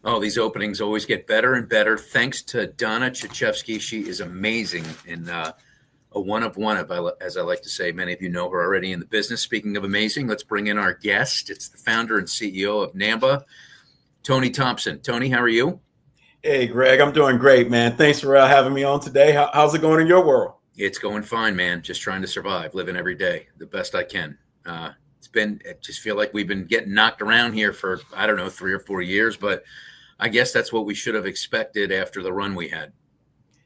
Oh, these openings always get better and better. Thanks to Donna Chachevsky. She is amazing and a one of one, as I like to say. Many of you know her already in the business. Speaking of amazing, let's bring in our guest. It's the founder and CEO of NAMBA, Tony Thompson. Tony, how are you? Hey, Greg, I'm doing great, man. Thanks for having me on today. How's it going in your world? It's going fine, man. Just trying to survive, living every day the best I can. I just feel like we've been getting knocked around here for, I don't know, 3 or 4 years, but I guess that's what we should have expected after the run we had.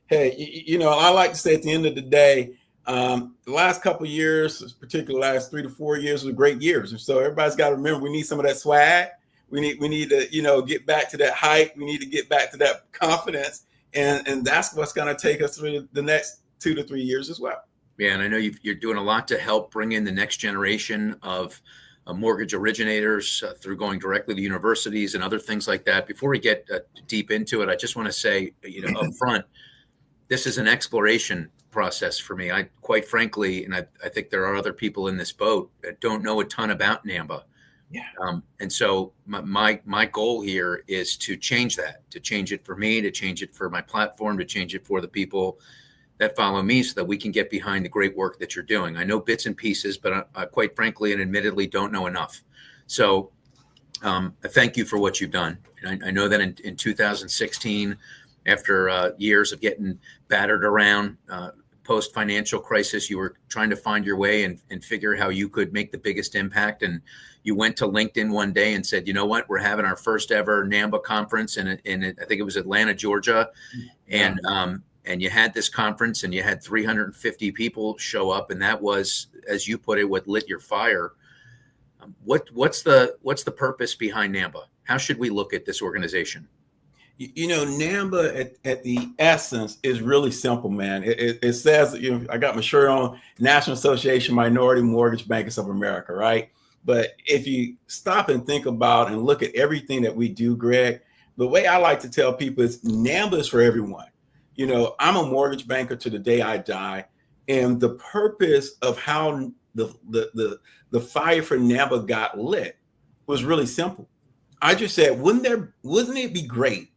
Hey, I like to say at the end of the day, the last couple of years, particularly the last 3 to 4 years, were great years. And so everybody's got to remember we need some of that swag. We need to, get back to that hype. We need to get back to that confidence. And that's what's going to take us through the next 2 to 3 years as well. Yeah, and I know you're doing a lot to help bring in the next generation of mortgage originators through going directly to universities and other things like that. Before we get deep into it, I just want to say, up front, this is an exploration process for me. I quite frankly, and I think there are other people in this boat that don't know a ton about NAMBA. Yeah. And so my goal here is to change that, to change it for me, to change it for my platform, to change it for the people that follow me so that we can get behind the great work that you're doing. I know bits and pieces, but I quite frankly and admittedly don't know enough. So I thank you for what you've done. And I know that in 2016, after years of getting battered around, post-financial crisis, you were trying to find your way and figure how you could make the biggest impact. And you went to LinkedIn one day and said, you know what, we're having our first ever NAMBA conference in I think it was Atlanta, Georgia. Yeah. And you had this conference and you had 350 people show up. And that was, as you put it, what lit your fire. What's the purpose behind NAMBA? How should we look at this organization? NAMBA at the essence is really simple, man. It says, I got my shirt on, National Association Minority Mortgage Bankers of America, right? But if you stop and think about and look at everything that we do, Greg, the way I like to tell people is NAMBA is for everyone. I'm a mortgage banker to the day I die. And the purpose of how the fire for NAMBA got lit was really simple. I just said, wouldn't it be great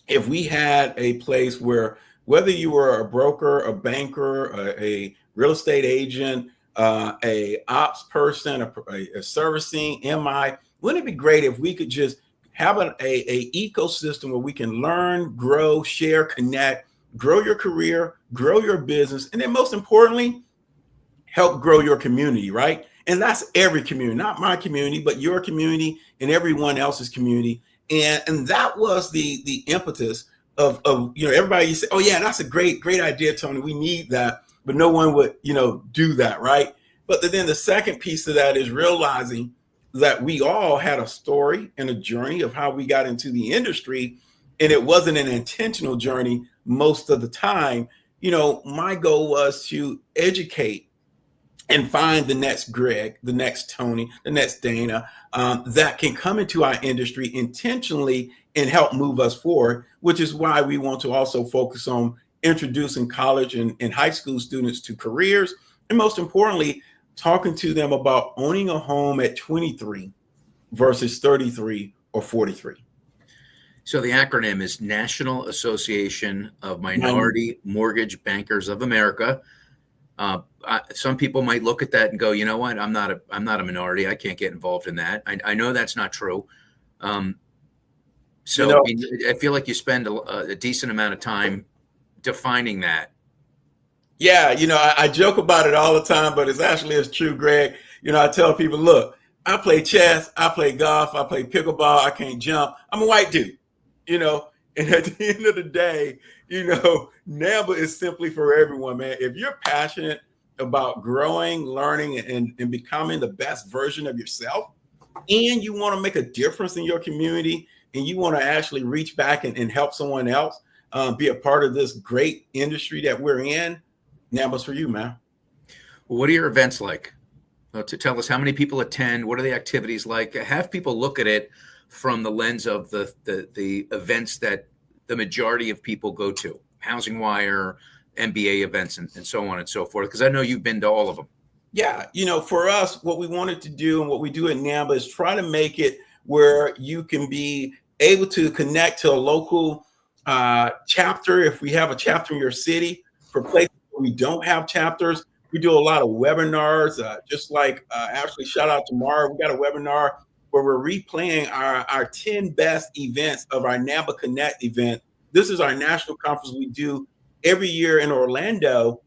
if we had a place where, whether you were a broker, a banker, a real estate agent, a ops person, a servicing MI, wouldn't it be great if we could just have a ecosystem where we can learn, grow, share, connect, grow your career, grow your business, and then most importantly, help grow your community, right? And that's every community, not my community, but your community and everyone else's community. And that was the impetus of everybody. You say, oh yeah, that's a great idea, Tony. We need that, but no one would do that, right? But then the second piece of that is realizing that we all had a story and a journey of how we got into the industry, and it wasn't an intentional journey most of the time. My goal was to educate and find the next Greg, the next Tony, the next Dana, that can come into our industry intentionally and help move us forward, which is why we want to also focus on introducing college and high school students to careers. And most importantly, talking to them about owning a home at 23 versus 33 or 43. So the acronym is National Association of Minority Mortgage Bankers of America. Some people might look at that and go, you know what, I'm not a minority. I can't get involved in that. I know that's not true. I feel like you spend a decent amount of time defining that. Yeah, I joke about it all the time, but it's true, Greg. I tell people, look, I play chess, I play golf, I play pickleball, I can't jump. I'm a white dude, and at the end of the day, NAMBA is simply for everyone, man. If you're passionate about growing, learning, and becoming the best version of yourself, and you want to make a difference in your community, and you want to actually reach back and help someone else be a part of this great industry that we're in, NAMBA's for you, man. Well, what are your events like? To tell us how many people attend, what are the activities like? Have people look at it from the lens of the events that the majority of people go to, Housing Wire, MBA events, and so on and so forth, because I know you've been to all of them. Yeah, for us, what we wanted to do and what we do at NAMBA is try to make it where you can be able to connect to a local chapter. If we have a chapter in your city, for places where we don't have chapters, we do a lot of webinars. Just like actually, shout out to Mara. We got a webinar where we're replaying our 10 best events of our NABA Connect event. This is our national conference we do every year in Orlando,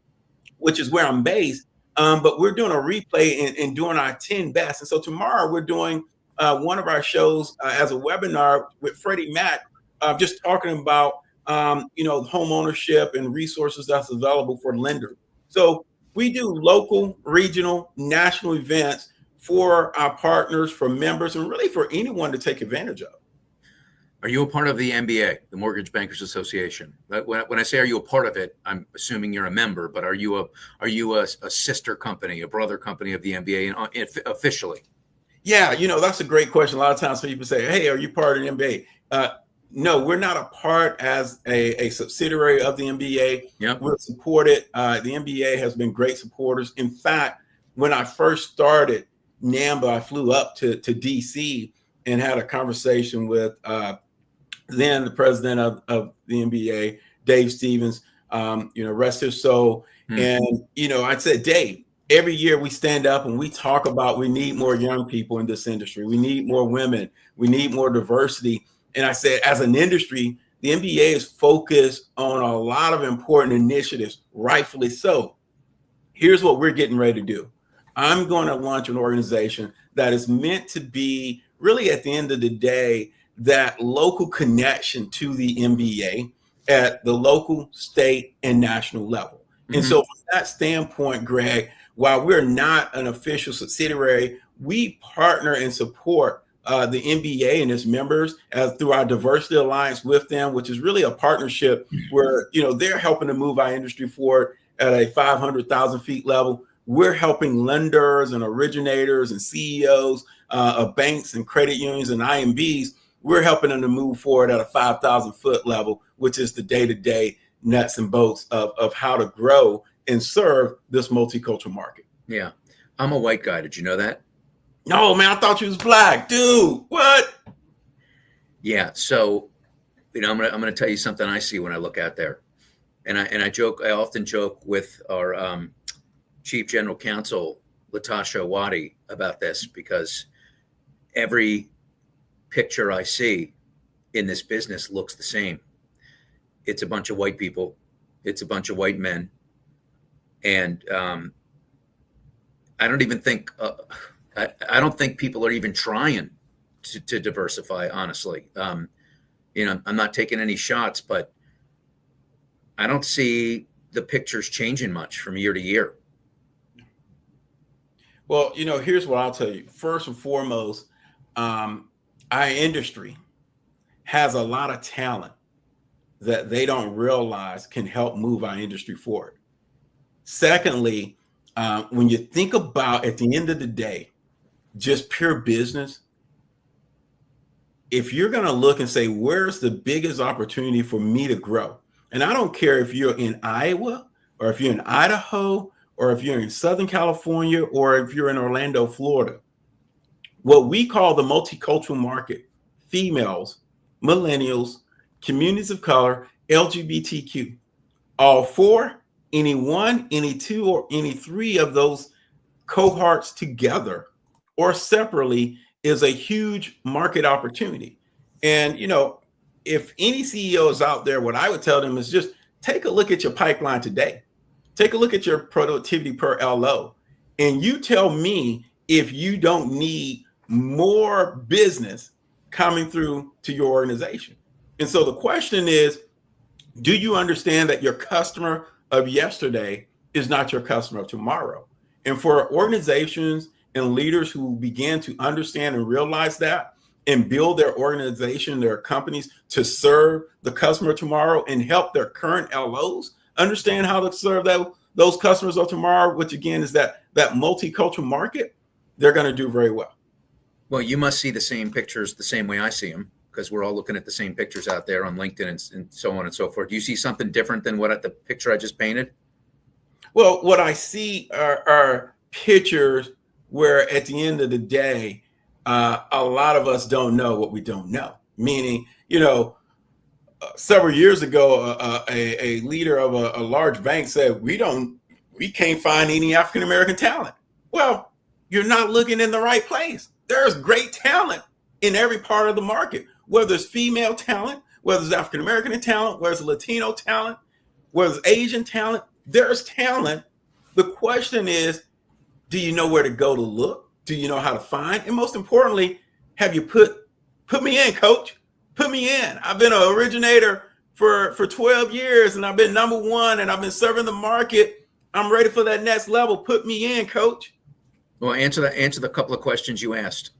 which is where I'm based. But we're doing a replay and doing our 10 best. And so tomorrow we're doing one of our shows as a webinar with Freddie Mac, just talking about home ownership and resources that's available for lenders. So we do local, regional, national events for our partners, for members, and really for anyone to take advantage of. Are you a part of the MBA, the Mortgage Bankers Association? When I say are you a part of it, I'm assuming you're a member, but are you a sister company, a brother company of the MBA officially? Yeah, that's a great question. A lot of times people say, hey, are you part of the MBA? No, we're not a part as a subsidiary of the MBA. Yep. We're supported. The MBA has been great supporters. In fact, when I first started NAMBA, I flew up to DC and had a conversation with then the president of the NBA, Dave Stevens, rest his soul. And, I said, Dave, every year we stand up and we talk about we need more young people in this industry. We need more women. We need more diversity. And I said, as an industry, the NBA is focused on a lot of important initiatives, rightfully so. Here's what we're getting ready to do. I'm going to launch an organization that is meant to be really at the end of the day, that local connection to the NBA at the local, state, and national level. And so from that standpoint, Greg, while we're not an official subsidiary, we partner and support the NBA and its members through our diversity alliance with them, which is really a partnership where, they're helping to move our industry forward at a 500,000 feet level. We're helping lenders and originators and CEOs of banks and credit unions and IMBs. We're helping them to move forward at a 5,000 foot level, which is the day-to-day nuts and bolts of how to grow and serve this multicultural market. Yeah. I'm a white guy. Did you know that? No, man, I thought you was black. Dude, what? Yeah. So, I'm gonna tell you something I see when I look out there. And I often joke with our Chief General Counsel, Latasha Wadi, about this, because every picture I see in this business looks the same. It's a bunch of white people. It's a bunch of white men. And I don't even think, I don't think people are even trying to diversify, honestly. I'm not taking any shots, but I don't see the pictures changing much from year to year. Well, here's what I'll tell you. First and foremost, our industry has a lot of talent that they don't realize can help move our industry forward. Secondly, when you think about, at the end of the day, just pure business, if you're going to look and say, where's the biggest opportunity for me to grow? And I don't care if you're in Iowa or if you're in Idaho or if you're in Southern California or if you're in Orlando, Florida. What we call the multicultural market, females, millennials, communities of color, LGBTQ, all four, any one, any two, or any three of those cohorts together or separately is a huge market opportunity. And, if any CEO is out there, what I would tell them is just take a look at your pipeline today. Take a look at your productivity per LO. And you tell me if you don't need more business coming through to your organization. And so the question is, do you understand that your customer of yesterday is not your customer of tomorrow? And for organizations and leaders who begin to understand and realize that and build their organization, their companies to serve the customer tomorrow and help their current LOs understand how to serve those customers of tomorrow, which again is that multicultural market, they're going to do very well. Well, you must see the same pictures the same way I see them, because we're all looking at the same pictures out there on LinkedIn and so on and so forth. Do you see something different than what the picture I just painted? Well, what I see are pictures where at the end of the day, a lot of us don't know what we don't know. meaning, several years ago, a leader of a large bank said, we can't find any African American talent. Well, you're not looking in the right place. There's great talent in every part of the market, whether it's female talent, whether it's African American talent, whether it's Latino talent, whether it's Asian talent. There's talent. The question is, do you know where to go to look? Do you know how to find? And most importantly, have you put me in, coach? Put me in. I've been an originator for 12 years, and I've been number one, and I've been serving the market. I'm ready for that next level. Put me in, coach. Well, answer the couple of questions you asked,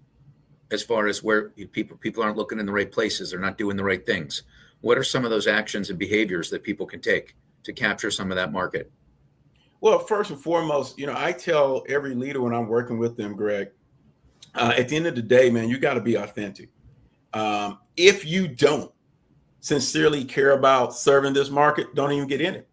as far as where people aren't looking in the right places, they're not doing the right things. What are some of those actions and behaviors that people can take to capture some of that market? Well, first and foremost, I tell every leader when I'm working with them, Greg, at the end of the day, man, you got to be authentic. If you don't sincerely care about serving this market, don't even get in it,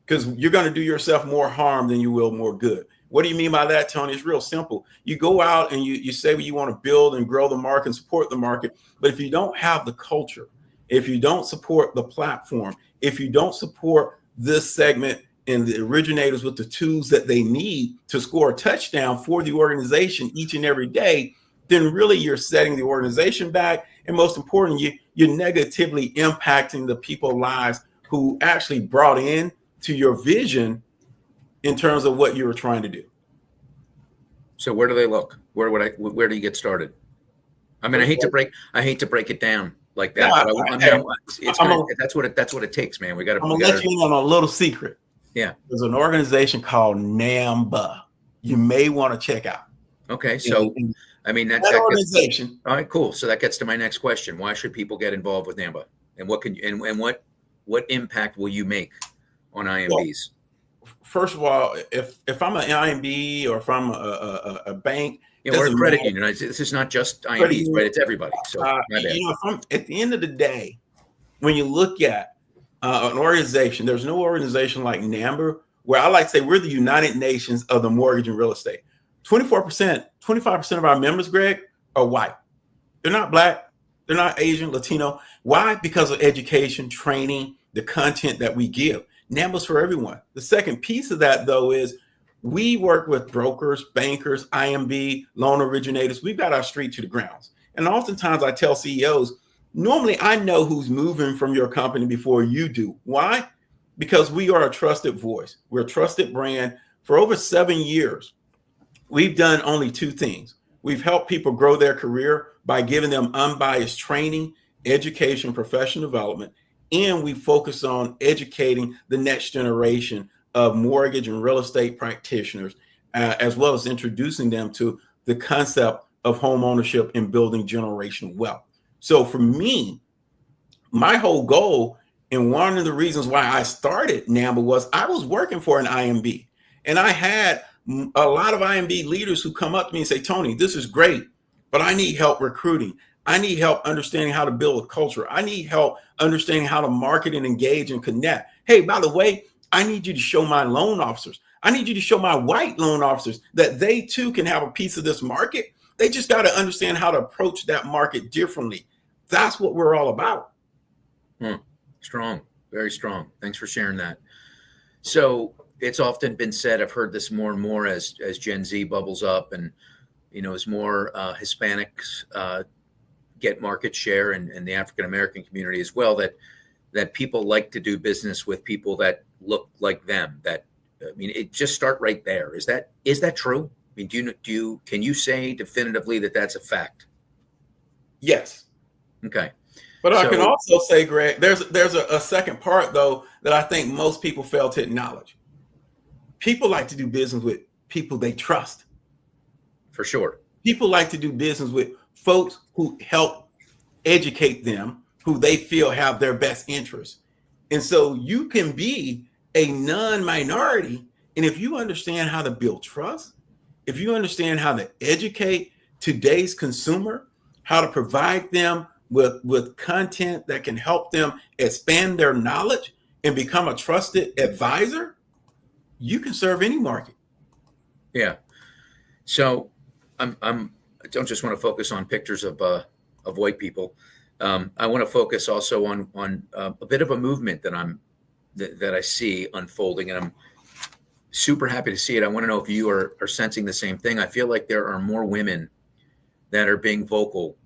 because you're going to do yourself more harm than you will more good. What do you mean by that, Tony? It's real simple. You go out and you say you want to build and grow the market and support the market, but if you don't have the culture, if you don't support the platform, if you don't support this segment and the originators with the tools that they need to score a touchdown for the organization each and every day, then really you're setting the organization back. And most importantly, you're negatively impacting the people's lives who actually brought in to your vision in terms of what you were trying to do. So where do they look? Where do you get started? I mean, I hate to break it down like that. But that's what it takes, man. I'm gonna let you in on a little secret. Yeah. There's an organization called NAMBA you may want to check out. Okay. So I mean that organization. All right, cool. So that gets to my next question. Why should people get involved with NAMBA? And what impact will you make on IMBs? Well, first of all, if I'm an IMB or if I'm a bank, or a credit union, this is not just IMBs, right? It's everybody. So at the end of the day, when you look at an organization, there's no organization like NAMBA, where I like to say we're the United Nations of the mortgage and real estate. 25% of our members, Greg, are white. They're not black. They're not Asian, Latino. Why? Because of education, training, the content that we give. NAMBA's for everyone. The second piece of that, though, is we work with brokers, bankers, IMB, loan originators. We've got our street to the grounds. And oftentimes I tell CEOs, normally I know who's moving from your company before you do. Why? Because we are a trusted voice. We're a trusted brand. For over 7 years, we've done only two things. We've helped people grow their career by giving them unbiased training, education, professional development, and we focus on educating the next generation of mortgage and real estate practitioners, as well as introducing them to the concept of home ownership and building generational wealth. So for me, my whole goal, and one of the reasons why I started NAMBA, was I was working for an IMB, and I had a lot of IMB leaders who come up to me and say, Tony, this is great, but I need help recruiting. I need help understanding how to build a culture. I need help understanding how to market and engage and connect. Hey, by the way, I need you to show my loan officers. I need you to show my white loan officers that they too can have a piece of this market. They just got to understand how to approach that market differently. That's what we're all about. Strong, very strong. Thanks for sharing that. So it's often been said, I've heard this more and more as Gen Z bubbles up and, as more Hispanics get market share and the African-American community as well, that people like to do business with people that look like them. It just start right there. Is that true? I mean, can you say definitively that that's a fact? Yes. Okay. But I can also say, Greg, there's a second part, though, that I think most people fail to acknowledge. People like to do business with people they trust. For sure. People like to do business with folks who help educate them, who they feel have their best interests. And so you can be a non-minority. And if you understand how to build trust, if you understand how to educate today's consumer, how to provide them with content that can help them expand their knowledge and become a trusted advisor, you can serve any market. Yeah. So I don't just want to focus on pictures of white people. I want to focus also on a bit of a movement that I see unfolding, and I'm super happy to see it. I want to know if you are sensing the same thing. I feel like there are more women that are being vocal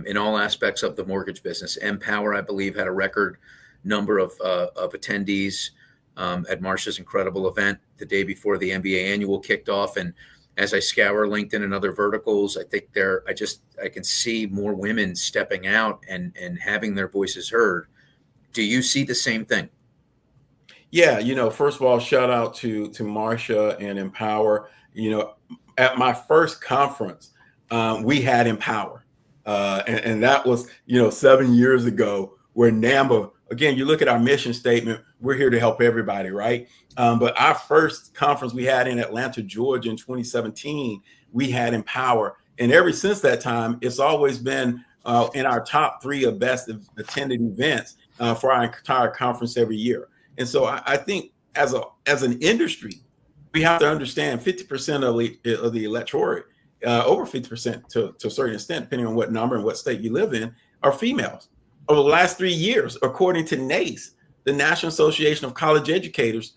in all aspects of the mortgage business. Empower, I believe, had a record number of attendees at Marsha's incredible event the day before the MBA annual kicked off. And as I scour LinkedIn and other verticals, I think I can see more women stepping out and having their voices heard. Do you see the same thing? Yeah, first of all, shout out to Marsha and Empower. At my first conference, we had Empower, and that was 7 years ago. Where NAMBA, again, you look at our mission statement, we're here to help everybody, right? But our first conference we had in Atlanta, Georgia, in 2017, we had Empower, and ever since that time, it's always been in our top 3 of best attended events for our entire conference every year. And so I think as an industry, we have to understand 50% of the electorate, over 50% to a certain extent, depending on what number and what state you live in, are females. Over the last 3 years, according to NACE, the National Association of College Educators,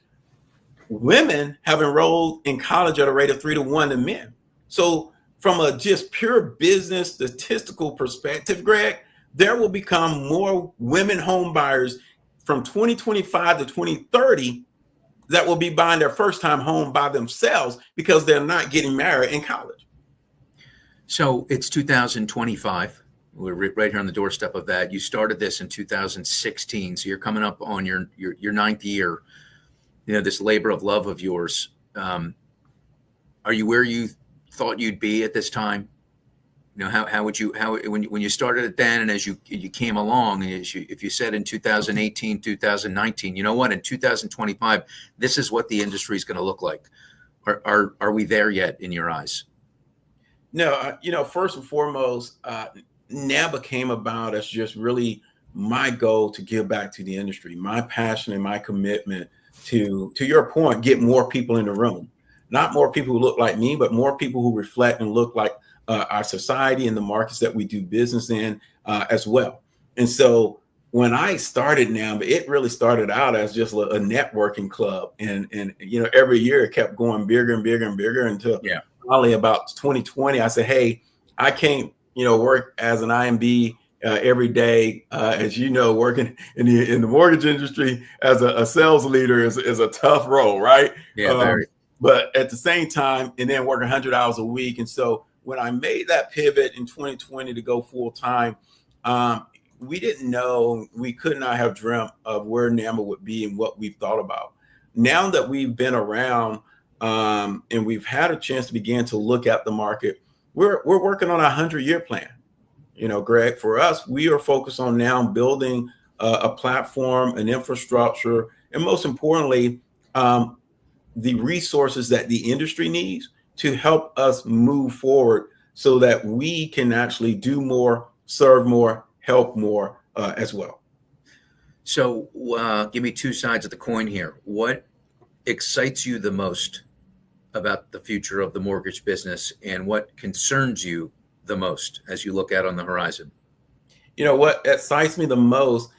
women have enrolled in college at a rate of 3 to 1 to men. So from a just pure business statistical perspective, Greg, there will become more women home buyers from 2025 to 2030 that will be buying their first time home by themselves because they're not getting married in college. So it's 2025. We're right here on the doorstep of that. You started this in 2016. So you're coming up on your 9th year, this labor of love of yours. Are you where you thought you'd be at this time? When you started it then, and as you came along, and if you said in 2018, 2019, you know what, in 2025, this is what the industry is going to look like. Are we there yet in your eyes? No, first and foremost, NABA came about as just really my goal to give back to the industry, my passion and my commitment to your point, get more people in the room, not more people who look like me, but more people who reflect and look like our society and the markets that we do business in as well. And so when I started NABA, it really started out as just a networking club. And every year it kept going bigger and bigger and bigger until finally about 2020, I said, hey, I can't, work as an IMB every day. As you know, working in the mortgage industry as a sales leader is a tough role, right? Yeah, very. But at the same time, and then work 100 hours a week. And so when I made that pivot in 2020 to go full time, we didn't know, we could not have dreamt of where NAMA would be and what we've thought about. Now that we've been around and we've had a chance to begin to look at the market, we're working on a 100-year plan. Greg, for us, we are focused on now building a platform, an infrastructure, and most importantly, the resources that the industry needs to help us move forward so that we can actually do more, serve more, help more as well. So give me 2 sides of the coin here. What excites you the most about the future of the mortgage business, and what concerns you the most as you look out on the horizon? What excites me the most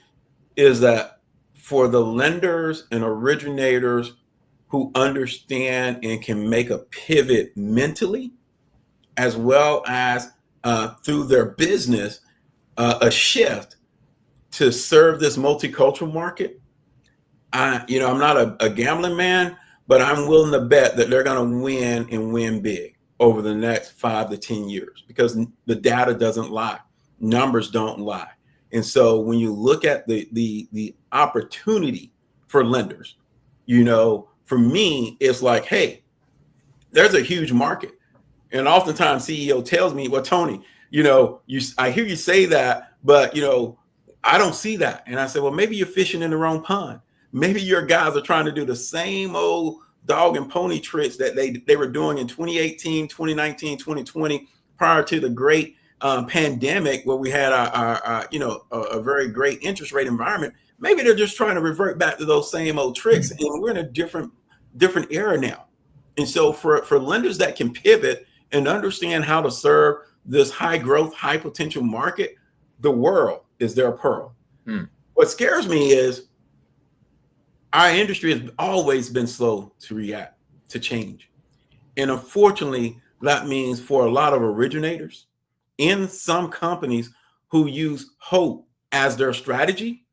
is that for the lenders and originators who understand and can make a pivot mentally, as well as through their business, a shift to serve this multicultural market. I'm not a gambling man, but I'm willing to bet that they're going to win and win big over the next 5 to 10 years because the data doesn't lie. Numbers don't lie. And so when you look at the opportunity for lenders, for me, it's like, hey, there's a huge market. And oftentimes CEO tells me, well, Tony, I hear you say that, but, I don't see that. And I said, well, maybe you're fishing in the wrong pond. Maybe your guys are trying to do the same old dog and pony tricks that they were doing in 2018, 2019, 2020, prior to the great pandemic where we had a very great interest rate environment. Maybe they're just trying to revert back to those same old tricks. And we're in a different era now. And so for lenders that can pivot and understand how to serve this high growth, high potential market, The world is their pearl. Hmm. What scares me is our industry has always been slow to react to change. And unfortunately, that means for a lot of originators in some companies who use hope as their strategy,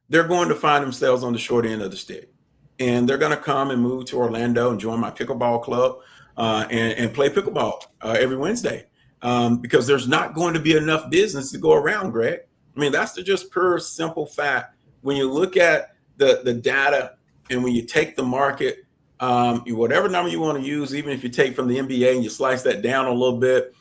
they're going to find themselves on the short end of the stick. And they're going to come and move to Orlando and join my pickleball club and play pickleball every Wednesday because there's not going to be enough business to go around, Greg. I mean, that's the just pure simple fact. When you look at the data and when you take the market, whatever number you want to use, even if you take from the NBA and you slice that down a little bit,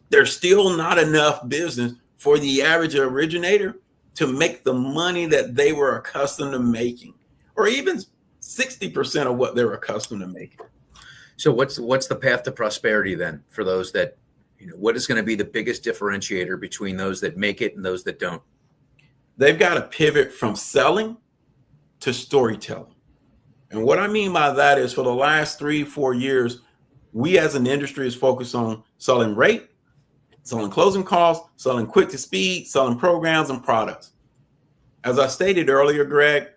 there's still not enough business for the average originator to make the money that they were accustomed to making, or even 60% of what they're accustomed to making. So what's the path to prosperity then for those that, what is going to be the biggest differentiator between those that make it and those that don't? They've got to pivot from selling to storytelling. And what I mean by that is for the last 3-4 years, we as an industry is focused on selling rate, selling closing costs, selling quick to speed, selling programs and products. As I stated earlier, Greg,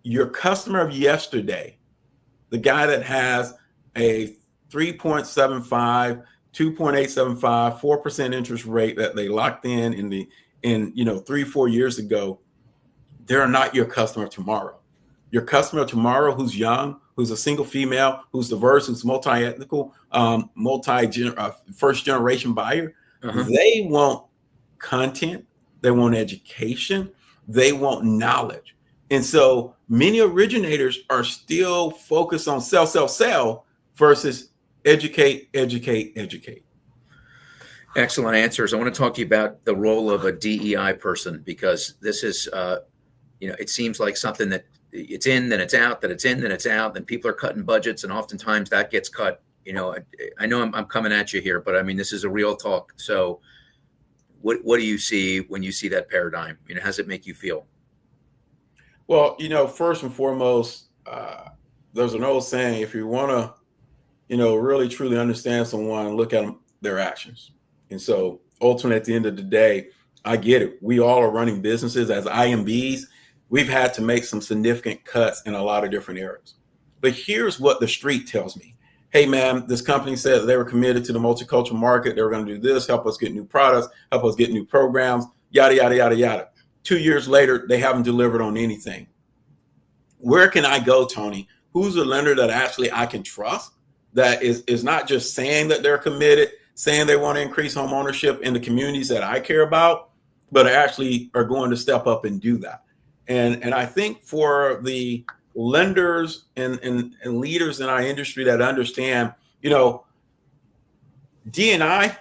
your customer of yesterday, the guy that has a 3.75, 2.875, 4% interest rate that they locked in 3-4 years ago, they're not your customer tomorrow. Your customer tomorrow who's young, who's a single female, who's diverse, who's multi-ethnical, first generation buyer, they want content, they want education, they want knowledge. And so many originators are still focused on sell versus educate. Excellent answers. I want to talk to you about the role of a DEI person, because this is, it seems like something that it's in, then it's out, then it's in, then it's out, then people are cutting budgets, and oftentimes that gets cut. I know I'm coming at you here, but I mean, this is a real talk. So what do you see when you see that paradigm? How does it make you feel? Well, first and foremost, there's an old saying, if you want to, really truly understand someone, look at their actions. And so ultimately, at the end of the day, I get it. We all are running businesses as IMBs. We've had to make some significant cuts in a lot of different areas. But here's what the street tells me. Hey, man, this company said they were committed to the multicultural market. They were going to do this, help us get new products, help us get new programs, yada, yada, yada, yada. 2 years later, they haven't delivered on anything. Where can I go, Tony? Who's a lender that actually I can trust, that is not just saying that they're committed, saying they want to increase home ownership in the communities that I care about, but actually are going to step up and do that? And I think for the lenders and leaders in our industry that understand, D&I,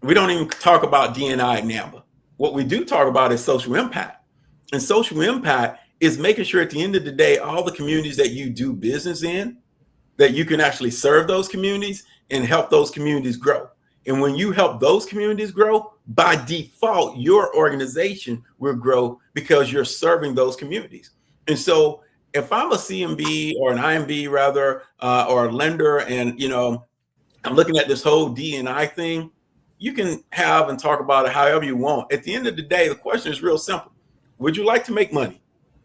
we don't even talk about D&I at NAMBA. What we do talk about is social impact. And social impact is making sure at the end of the day, all the communities that you do business in, that you can actually serve those communities and help those communities grow. And when you help those communities grow, by default, your organization will grow because you're serving those communities. And so if I'm a CMB or an IMB rather, or a lender, and, I'm looking at this whole D&I thing, you can have and talk about it however you want. At the end of the day, the question is real simple. Would you like to make money?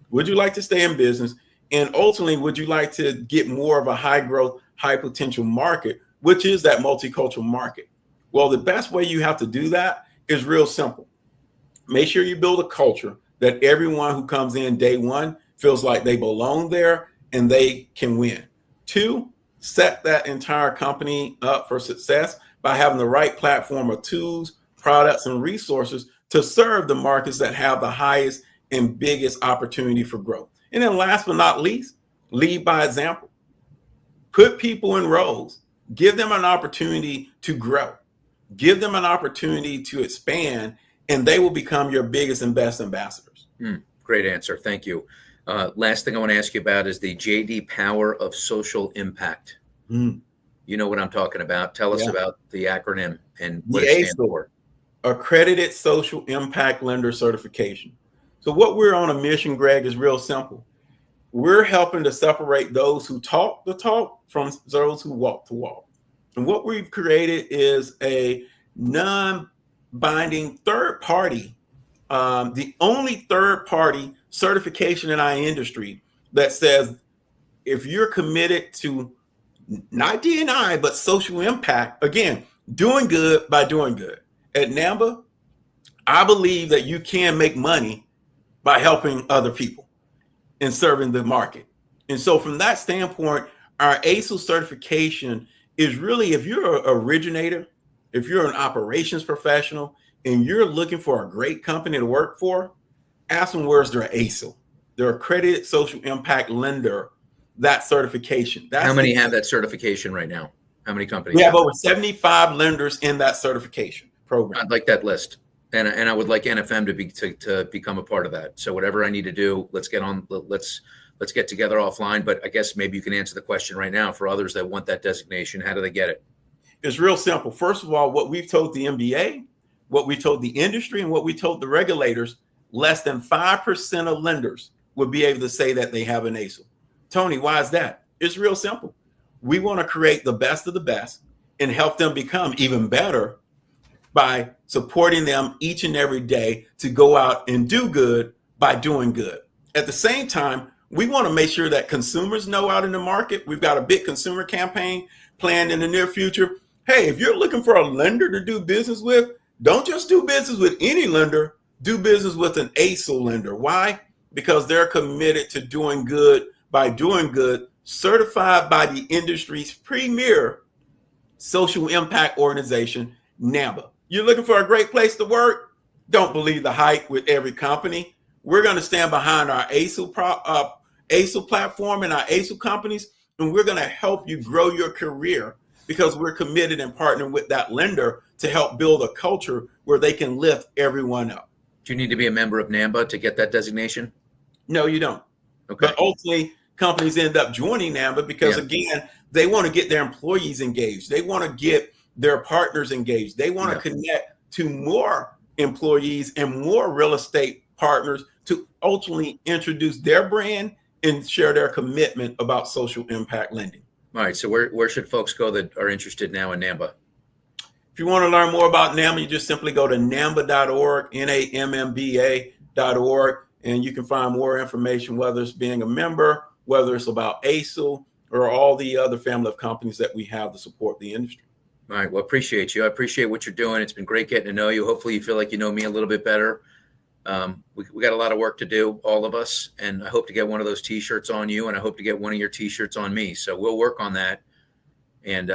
Would you like to stay in business? And ultimately, would you like to get more of a high growth, high potential market, which is that multicultural market? Well, the best way you have to do that is real simple. Make sure you build a culture that everyone who comes in day one feels like they belong there and they can win. 2, set that entire company up for success by having the right platform of tools, products, and resources to serve the markets that have the highest and biggest opportunity for growth. And then last but not least, lead by example. Put people in roles. Give them an opportunity to grow. Give them an opportunity to expand, and they will become your biggest and best ambassadors. Great answer. Thank you. Last thing I want to ask you about is the JD Power of Social Impact. You know what I'm talking about. Tell us about the acronym and what it stands for. Accredited Social Impact Lender Certification. So what we're on a mission, Greg, is real simple. We're helping to separate those who talk the talk from those who walk the walk. And what we've created is a non-biased binding third party, the only third party certification in our industry that says if you're committed to not D&I, but social impact, again, doing good by doing good. At NAMBA, I believe that you can make money by helping other people and serving the market. And so from that standpoint, our ASIL certification is really, if you're an originator, if you're an operations professional, and you're looking for a great company to work for, ask them where's their ASIL, their accredited social impact lender, that certification. How many have that certification right now? How many companies? We have over 75 lenders in that certification program. I'd like that list. And I would like NFM to become a part of that. So whatever I need to do, let's get together offline. But I guess maybe you can answer the question right now for others that want that designation. How do they get it? It's real simple. First of all, what we've told the MBA, what we told the industry, and what we told the regulators, less than 5% of lenders would be able to say that they have an ASIL. Tony, why is that? It's real simple. We want to create the best of the best and help them become even better by supporting them each and every day to go out and do good by doing good. At the same time, we want to make sure that consumers know out in the market. We've got a big consumer campaign planned in the near future. Hey, if you're looking for a lender to do business with, don't just do business with any lender, do business with an ASIL lender. Why? Because they're committed to doing good by doing good, certified by the industry's premier social impact organization, NAMBA. You're looking for a great place to work? Don't believe the hype with every company. We're going to stand behind our ASIL platform and our ASIL companies, and we're going to help you grow your career because we're committed and partnering with that lender to help build a culture where they can lift everyone up. Do you need to be a member of NAMBA to get that designation? No, you don't. Okay. But ultimately, companies end up joining NAMBA because, again, they want to get their employees engaged. They want to get their partners engaged. They want to connect to more employees and more real estate partners to ultimately introduce their brand and share their commitment about social impact lending. All right. So where should folks go that are interested now in NAMBA? If you want to learn more about NAMBA, you just simply go to namba.org, NAMMBA.org, and you can find more information, whether it's being a member, whether it's about ASIL, or all the other family of companies that we have to support the industry. All right. Well, appreciate you. I appreciate what you're doing. It's been great getting to know you. Hopefully you feel like you know me a little bit better. We got a lot of work to do, all of us, and I hope to get one of those T-shirts on you, and I hope to get one of your T-shirts on me. So we'll work on that, and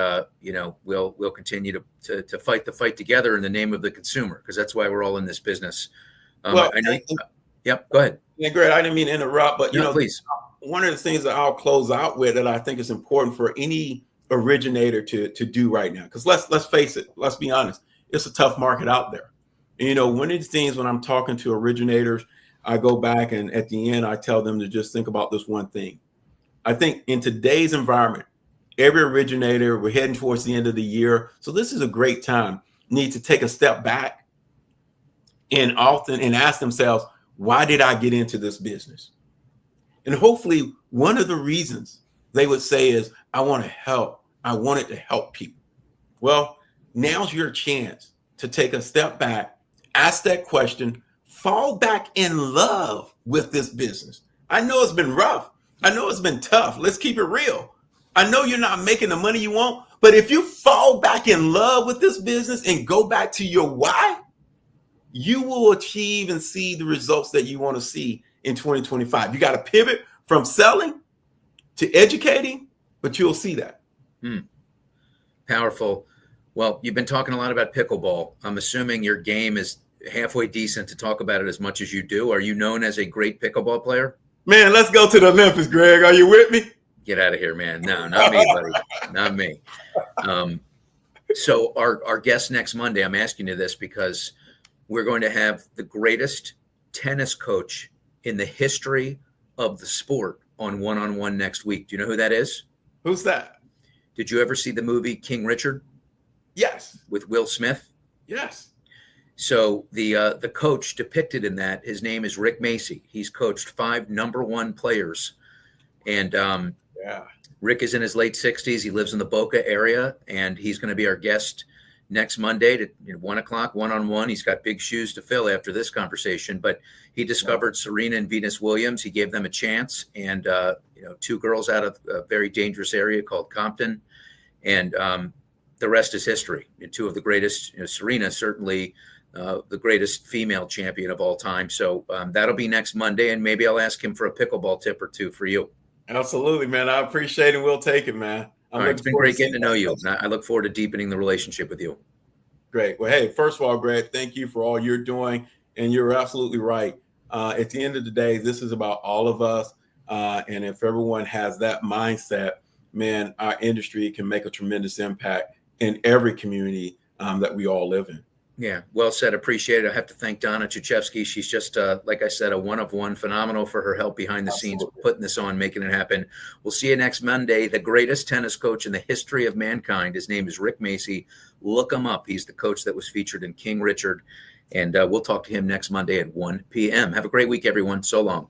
we'll continue to fight the fight together in the name of the consumer, because that's why we're all in this business. Well, I know. Yep. Go ahead. Yeah, great. I didn't mean to interrupt, but please. One of the things that I'll close out with that I think is important for any originator to do right now, because let's face it, let's be honest, it's a tough market out there. And one of these things, when I'm talking to originators, I go back and at the end I tell them to just think about this one thing. I think in today's environment, every originator, we're heading towards the end of the year, so this is a great time, need to take a step back and ask themselves, why did I get into this business? And hopefully one of the reasons they would say is, I want to help. I wanted to help people. Well, now's your chance to take a step back, ask that question, fall back in love with this business. I know it's been rough. I know it's been tough. Let's keep it real. I know you're not making the money you want, but if you fall back in love with this business and go back to your why, you will achieve and see the results that you want to see in 2025. You got to pivot from selling to educating, but you'll see that. Powerful. Well, you've been talking a lot about pickleball. I'm assuming your game is halfway decent to talk about it as much as you do. Are you known as a great pickleball player? Man, let's go to the Olympics, Greg. Are you with me? Get out of here, man. No, not me, buddy. Not me. So our guest next Monday, I'm asking you this because we're going to have the greatest tennis coach in the history of the sport on one-on-one next week. Do you know who that is? Who's that? Did you ever see the movie King Richard? Yes. With Will Smith? Yes. So the coach depicted in that, his name is Rick Macy. He's coached 5 number 1 players. And Rick is in his late 60s. He lives in the Boca area, and he's going to be our guest next Monday to 1 o'clock, one-on-one. He's got big shoes to fill after this conversation, but he discovered Serena and Venus Williams. He gave them a chance, and two girls out of a very dangerous area called Compton, and the rest is history. And two of the greatest, Serena certainly the greatest female champion of all time. So that'll be next Monday, and maybe I'll ask him for a pickleball tip or two for you. Absolutely, man. I appreciate it. We'll take it, man. All right, it's been great getting to know you. I look forward to deepening the relationship with you. Great. Well, hey, first of all, Greg, thank you for all you're doing. And you're absolutely right. At the end of the day, this is about all of us. And if everyone has that mindset, man, our industry can make a tremendous impact in every community that we all live in. Yeah, well said. Appreciate it. I have to thank Donna Chuchevsky. She's just, like I said, a one-of-one, phenomenal for her help behind the scenes, putting this on, making it happen. We'll see you next Monday. The greatest tennis coach in the history of mankind. His name is Rick Macy. Look him up. He's the coach that was featured in King Richard. And we'll talk to him next Monday at 1 p.m. Have a great week, everyone. So long.